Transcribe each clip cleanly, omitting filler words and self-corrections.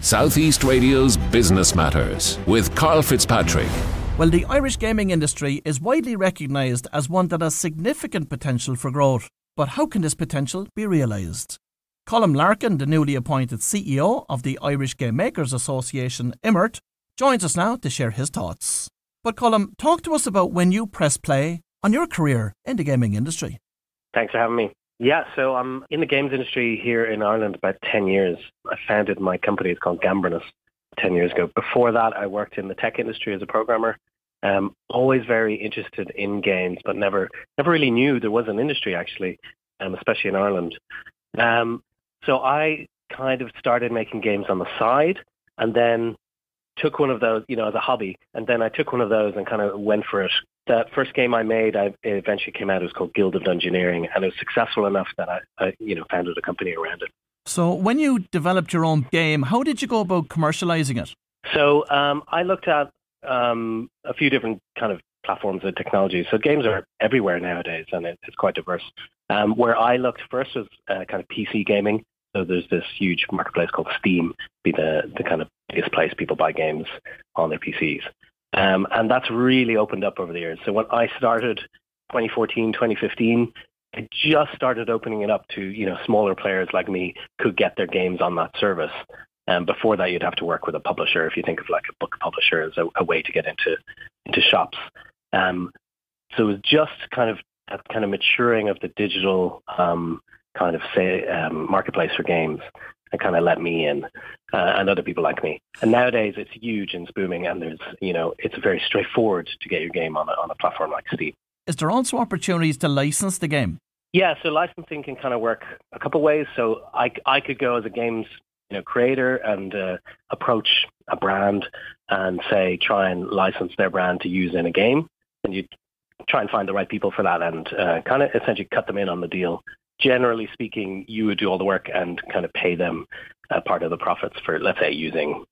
Southeast Radio's Business Matters with Karl Fitzpatrick. Well, the Irish gaming industry is widely recognised as one that has significant potential for growth. But how can this potential be realised? Colm Larkin, the newly appointed CEO of the Irish Game Makers Association, IMIRT, joins us now to share his thoughts. But Colm, talk to us about when you press play on your career in the gaming industry. Thanks for having me. Yeah, so I'm in the games industry here in Ireland about 10 years. I founded my company, it's called Gambrinus, 10 years ago. Before that, I worked in the tech industry as a programmer. Always very interested in games, but never really knew there was an industry actually, especially in Ireland. So I kind of started making games on the side and then took one of those, as a hobby. And then I took one of those and kind of went for it. The first game I made, it eventually came out. It was called Guild of Dungeoneering, and it was successful enough that I founded a company around it. So when you developed your own game, how did you go about commercializing it? So I looked at a few different kind of platforms and technologies. So games are everywhere nowadays, and it's quite diverse. Where I looked first was kind of PC gaming. So there's this huge marketplace called Steam, be the kind of biggest place people buy games on their PCs. And that's really opened up over the years. So when I started 2014, 2015, it just started opening it up to, smaller players like me could get their games on that service. Before that, you'd have to work with a publisher. If you think of like a book publisher as a way to get into shops. So it was just kind of that kind of maturing of the digital marketplace for games that kind of let me in and other people like me. And nowadays it's huge and it's booming, and there's, it's very straightforward to get your game on a platform like Steam. Is there also opportunities to license the game? Yeah, so licensing can kind of work a couple of ways. So I could go as a games creator and approach a brand and say, try and license their brand to use in a game. And you try and find the right people for that and kind of essentially cut them in on the deal. Generally speaking, you would do all the work and kind of pay them part of the profits for, let's say, using,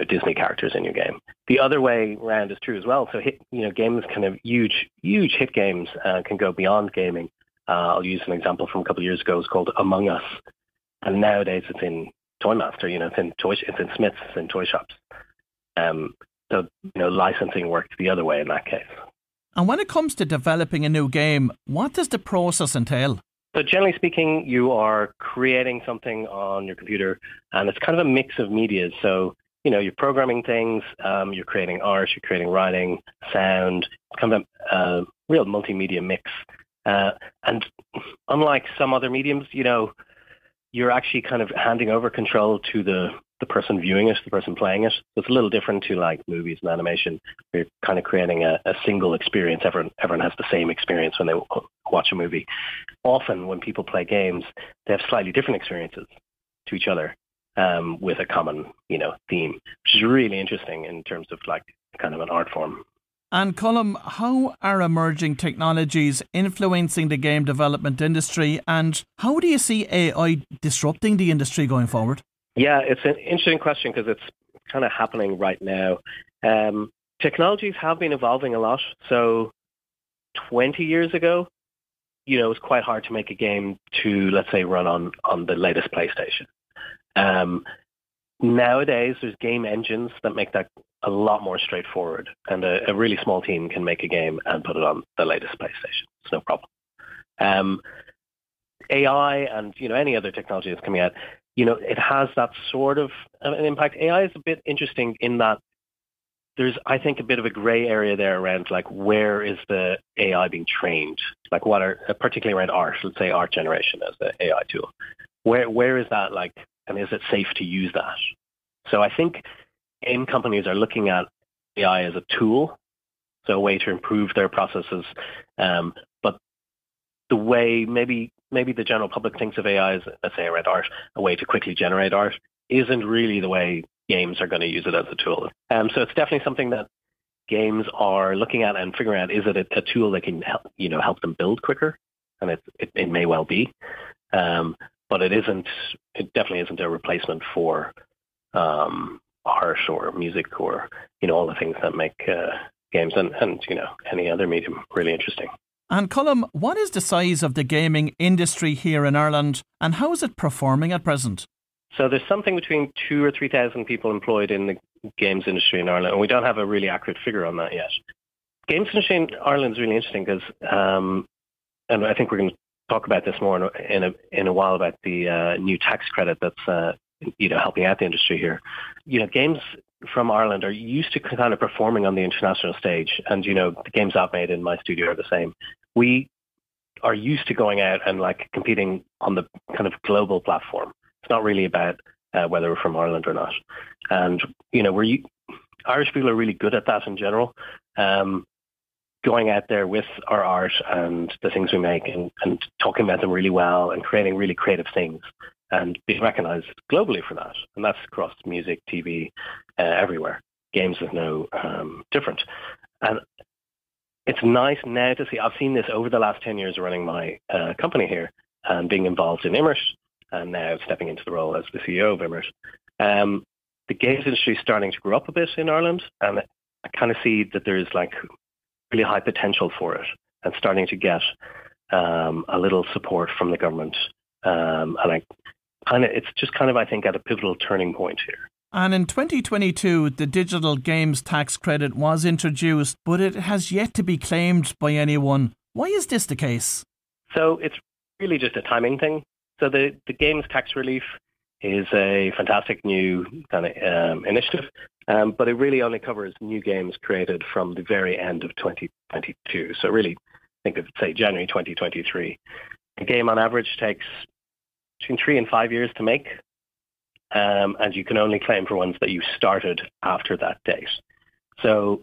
Disney characters in your game. The other way around is true as well. So, games kind of huge hit games can go beyond gaming. I'll use an example from a couple of years ago. It's called Among Us, and nowadays it's in Toymaster. It's in Smiths, it's in toy shops. So licensing works the other way in that case. And when it comes to developing a new game, what does the process entail? So generally speaking, you are creating something on your computer, and it's kind of a mix of media. So, you're programming things, you're creating art, you're creating writing, sound, kind of a real multimedia mix. And unlike some other mediums, you're actually kind of handing over control to the person viewing it, the person playing it. So it's a little different to like movies and animation. You're kind of creating a single experience. Everyone has the same experience when they watch a movie. Often when people play games, they have slightly different experiences to each other with a common, theme, which is really interesting in terms of like kind of an art form. And Colm, how are emerging technologies influencing the game development industry, and how do you see AI disrupting the industry going forward? Yeah, it's an interesting question because it's kind of happening right now. Technologies have been evolving a lot. So 20 years ago, it was quite hard to make a game to, let's say, run on the latest PlayStation. Nowadays, there's game engines that make that a lot more straightforward, and a really small team can make a game and put it on the latest PlayStation. It's no problem. AI and any other technology that's coming out, it has that sort of an impact. AI is a bit interesting in that there's, I think, a bit of a gray area there around like where is the AI being trained? Like what are, particularly around art, let's say art generation as the AI tool. Where is that like, and is it safe to use that? So I think game companies are looking at AI as a tool, so a way to improve their processes. But the way maybe the general public thinks of AI as, let's say, around art, a way to quickly generate art, isn't really the way games are going to use it as a tool. So it's definitely something that games are looking at and figuring out, is it a tool that can help them build quicker? And it may well be. But it definitely isn't a replacement for art or music or, all the things that make games and any other medium really interesting. And Colm, what is the size of the gaming industry here in Ireland, and how is it performing at present? So there's something between 2,000 or 3,000 people employed in the games industry in Ireland, and we don't have a really accurate figure on that yet. Games industry in Ireland is really interesting because, and I think we're going to talk about this more in a while about the new tax credit that's helping out the industry here. Games from Ireland are used to kind of performing on the international stage, and the games I've made in my studio are the same. We are used to going out and competing on the kind of global platform. It's not really about whether we're from Ireland or not. And, Irish people are really good at that in general. Going out there with our art and the things we make and talking about them really well and creating really creative things and being recognized globally for that. And that's across music, TV, everywhere. Games is no different. And it's nice now to see, I've seen this over the last 10 years running my company here and being involved in IMIRT and now stepping into the role as the CEO of IMIRT. The games industry is starting to grow up a bit in Ireland, and I kind of see that there's really high potential for it and starting to get a little support from the government. It's just I think, at a pivotal turning point here. And in 2022, the digital games tax credit was introduced, but it has yet to be claimed by anyone. Why is this the case? So it's really just a timing thing. So the games tax relief is a fantastic new kind of initiative, but it really only covers new games created from the very end of 2022. So really, think of, say, January 2023. A game on average takes between 3 and 5 years to make, and you can only claim for ones that you started after that date. So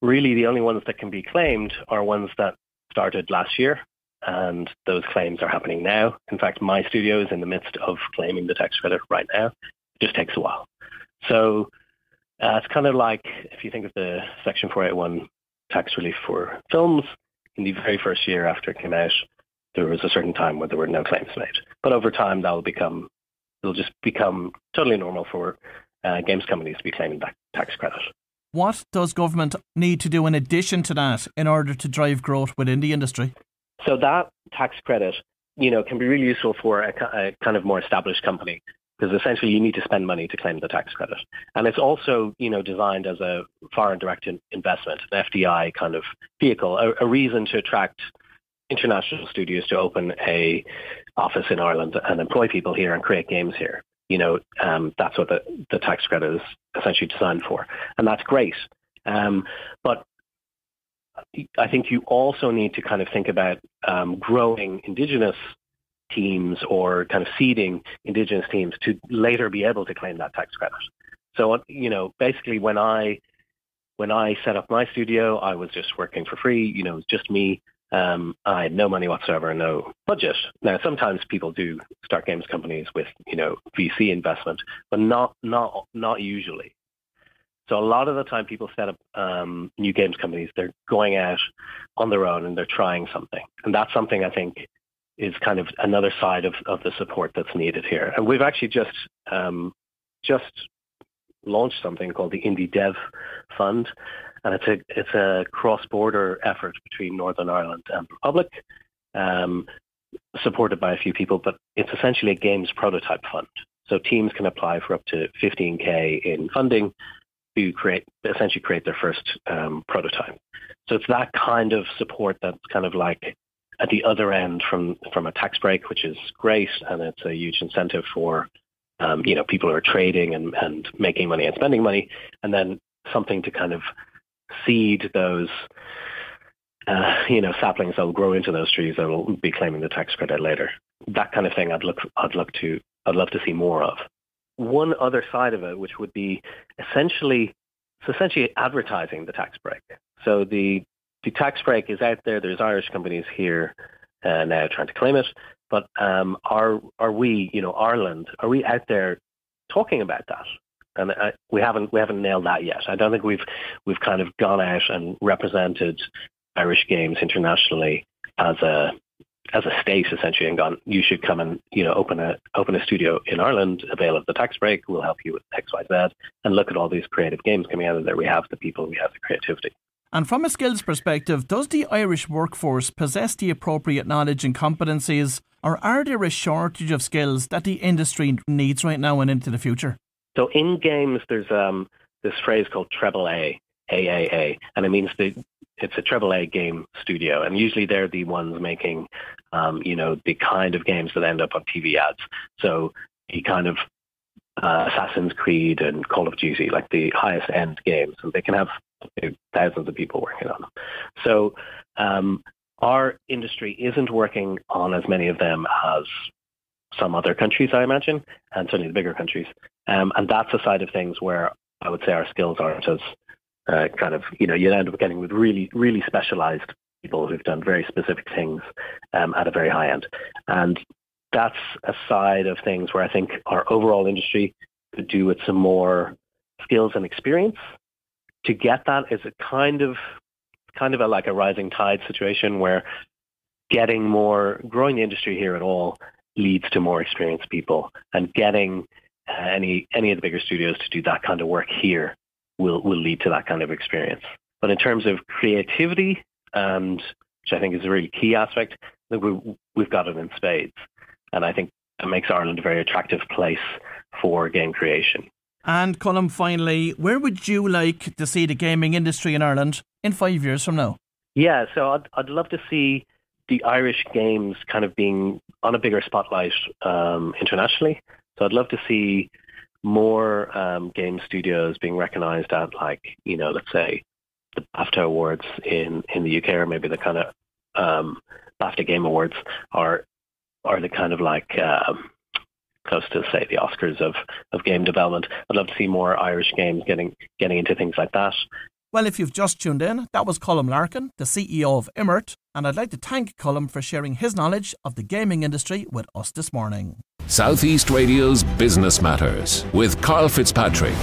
really the only ones that can be claimed are ones that started last year, and those claims are happening now. In fact, my studio is in the midst of claiming the tax credit right now. It just takes a while. So it's kind of like if you think of the Section 481 tax relief for films, in the very first year after it came out, there was a certain time where there were no claims made. But over time, it'll just become totally normal for games companies to be claiming that tax credit. What does government need to do in addition to that in order to drive growth within the industry? So that tax credit, can be really useful for a kind of more established company, because essentially you need to spend money to claim the tax credit. And it's also, designed as a foreign direct investment, an FDI kind of vehicle, a reason to attract international studios to open a office in Ireland and employ people here and create games here. That's what the tax credit is essentially designed for. And that's great. But I think you also need to kind of think about growing Indigenous teams or kind of seeding Indigenous teams to later be able to claim that tax credit. So, basically when I set up my studio, I was just working for free. It was just me. I had no money whatsoever, no budget. Now, sometimes people do start games companies with, VC investment, but not usually. So a lot of the time people set up new games companies, they're going out on their own and they're trying something. And that's something I think is kind of another side of the support that's needed here. And we've actually just launched something called the Indie Dev Fund. And it's a cross-border effort between Northern Ireland and the Republic, supported by a few people, but it's essentially a games prototype fund. So teams can apply for up to 15K in funding to essentially create their first prototype. So it's that kind of support that's kind of like at the other end from a tax break, which is great, and it's a huge incentive for people who are trading and making money and spending money, and then something to kind of seed those saplings that will grow into those trees that will be claiming the tax credit later. That kind of thing I'd love to see more of. One other side of it, which would be essentially advertising the tax break. So the tax break is out there. There's Irish companies here now trying to claim it. But are we, Ireland, are we out there talking about that? And we haven't nailed that yet. I don't think we've kind of gone out and represented Irish games internationally as a state essentially and gone, you should come and open a studio in Ireland, avail of the tax break, we'll help you with X, Y, Z, and look at all these creative games coming out of there. We have the people, we have the creativity. And from a skills perspective, does the Irish workforce possess the appropriate knowledge and competencies, Or are there a shortage of skills that the industry needs right now and into the future? So in games, there's this phrase called treble A, AAA, and it means it's a treble A game studio, and usually they're the ones making, the kind of games that end up on TV ads. So the kind of Assassin's Creed and Call of Duty, like the highest end games, and they can have thousands of people working on them. So our industry isn't working on as many of them as some other countries, I imagine, and certainly the bigger countries. And that's a side of things where I would say our skills aren't as you end up getting with really, really specialized people who've done very specific things at a very high end. And that's a side of things where I think our overall industry could do with some more skills and experience. To get that is a kind of like a rising tide situation where growing the industry here at all leads to more experienced people, and getting any of the bigger studios to do that kind of work here will lead to that kind of experience. But in terms of creativity, and which I think is a really key aspect, I think we've got it in spades. And I think it makes Ireland a very attractive place for game creation. And Colm, finally, where would you like to see the gaming industry in Ireland in 5 years from now? Yeah, so I'd love to see the Irish games kind of being on a bigger spotlight internationally. So I'd love to see more game studios being recognised at, let's say, the BAFTA Awards in the UK, or maybe the kind of BAFTA Game Awards are the kind of close to, say, the Oscars of game development. I'd love to see more Irish games getting into things like that. Well, if you've just tuned in, that was Colm Larkin, the CEO of IMIRT, and I'd like to thank Colm for sharing his knowledge of the gaming industry with us this morning. Southeast Radio's Business Matters with Karl Fitzpatrick.